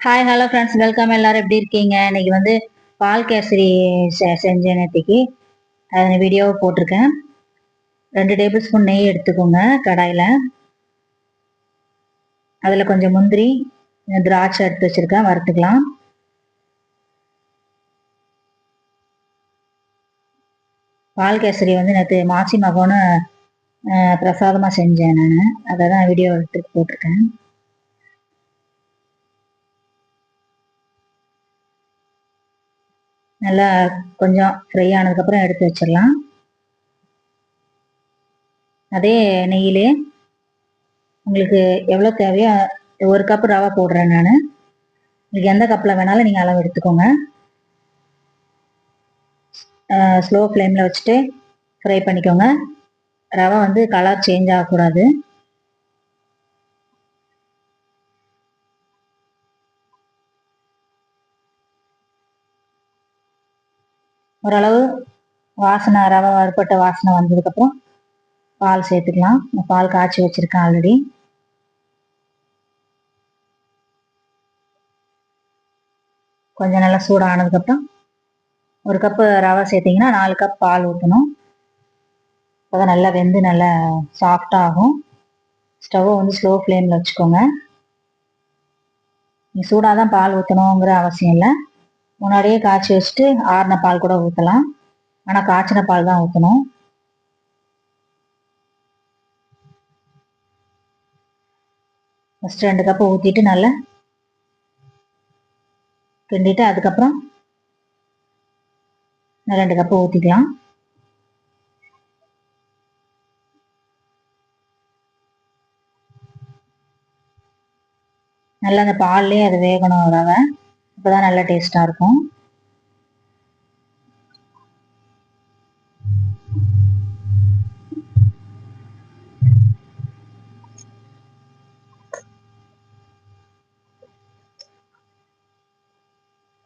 Hi hello friends, welcome. எல்லாரும் எப்படி இருக்கீங்க? இன்னைக்கு வந்து பால் கேசரி செஞ்சேன் நேற்றுக்கு. அது வீடியோவை போட்டிருக்கேன். 2 டேபிள் ஸ்பூன் நெய் எடுத்துக்கோங்க கடாயில். அதில் கொஞ்சம் முந்திரி, திராட்சை எடுத்து வச்சுருக்கேன், வறுத்துக்கலாம். பால் கேசரி வந்து நேற்று மாசி மகோன்னு பிரசாதமாக செஞ்சேன் நான். அதை தான் வீடியோ எடுத்து போட்டிருக்கேன். நல்லா கொஞ்சம் ஃப்ரை ஆனதுக்கப்புறம் எடுத்து வச்சிடலாம். அதே நெய்யிலே உங்களுக்கு எவ்வளோ தேவையோ 1 கப் ரவை போடுறேன் நான். உங்களுக்கு எந்த கப்பில் வேணாலும் நீங்கள் அளவு எடுத்துக்கோங்க. ஸ்லோ ஃப்ளேமில் வச்சுட்டு ஃப்ரை பண்ணிக்கோங்க. ரவை வந்து கலர் சேஞ்ச் ஆகக்கூடாது. ஓரளவு வாசனை, ரவை வறுப்பட்ட வாசனை வந்ததுக்கப்புறம் பால் சேர்த்துக்கலாம். பால் காய்ச்சி வச்சுருக்கேன் ஆல்ரெடி. கொஞ்சம் நல்லா சூடானதுக்கப்புறம் 1 கப்பு ரவை சேர்த்திங்கன்னா 4 கப் பால் ஊற்றணும். அப்போ தான் நல்லா வெந்து நல்லா சாஃப்டாகும். ஸ்டவ்வை வந்து ஸ்லோ ஃப்ளேமில் வச்சுக்கோங்க. நீ சூடாக தான் பால் ஊற்றணுங்கிற அவசியம் இல்லை. முன்னாடியே காய்ச்சி வச்சுட்டு ஆறின பால் கூட ஊற்றலாம். ஆனால் காய்ச்சின பால் தான் ஊற்றணும். ஃபஸ்ட்டு 2 கப்பு ஊற்றிட்டு நல்லா கிண்டிட்டு அதுக்கப்புறம் 2 கப்பு ஊற்றிக்கலாம். நல்லா அந்த பால்லேயே அது வேகணும் ரவை. அப்போதான் நல்லா டேஸ்ட்டாக இருக்கும்.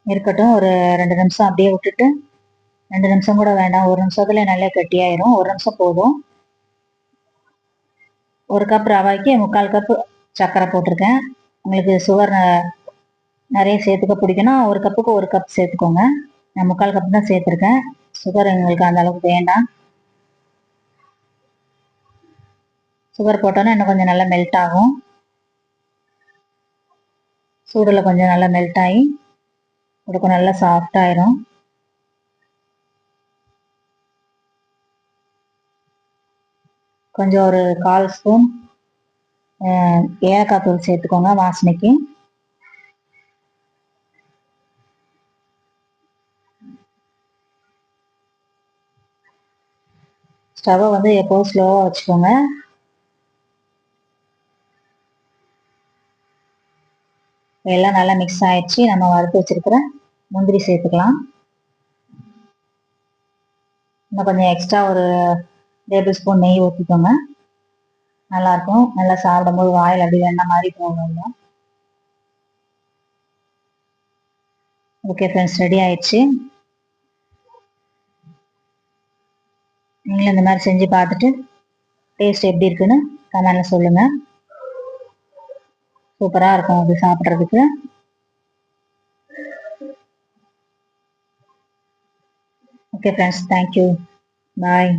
இருக்கட்டும். ஒரு 2 நிமிஷம் அப்படியே விட்டுட்டு, 2 நிமிஷம் கூட வேண்டாம், 1 நிமிஷத்துல நல்லா கெட்டியாயிரும். 1 நிமிஷம் போதும். 1 கப் ரவாய்க்கு 3/4 கப்பு சர்க்கரை போட்டிருக்கேன். உங்களுக்கு சுகர் நிறைய சேர்த்துக்க பிடிக்குன்னா 1 கப்புக்கு 1 கப் சேர்த்துக்கோங்க. நான் 3/4 கப் தான் சேர்த்துருக்கேன். சுகர் எங்களுக்கு அந்த அளவுக்கு வேண்டாம். சுகர் போட்டோன்னா இன்னும் கொஞ்சம் நல்லா மெல்ட் ஆகும். சூடில் கொஞ்சம் நல்லா மெல்ட் ஆகி கொடுக்கும், நல்லா சாஃப்டாயிரும். கொஞ்சம் ஒரு 1/4 ஸ்பூன் ஏலக்காய் தூள் சேர்த்துக்கோங்க வாசனைக்கு. ஸ்டவ்வை வந்து எப்போதும் ஸ்லோவாக வச்சுக்கோங்க. எல்லாம் நல்லா மிக்ஸ் ஆயிடுச்சு. நம்ம வறுத்து வச்சிருக்கிற முந்திரி சேர்த்துக்கலாம். இன்னும் கொஞ்சம் எக்ஸ்ட்ரா ஒரு டேபிள் ஸ்பூன் நெய் ஊற்றிக்கோங்க. நல்லாயிருக்கும். நல்லா சாப்பிடும்போது வாயில் அப்படி வெண்ணெய் மாதிரி போகணும். ஓகே ஃப்ரெண்ட்ஸ், ரெடி ஆயிடுச்சு. நீங்களும் இந்த மாதிரி செஞ்சு பார்த்துட்டு டேஸ்ட் எப்படி இருக்குன்னு கமெண்ட்ல சொல்லுங்கள். சூப்பராக இருக்கும் அது சாப்பிட்றதுக்கு. ஓகே ஃப்ரெண்ட்ஸ், தேங்க்யூ, பாய்.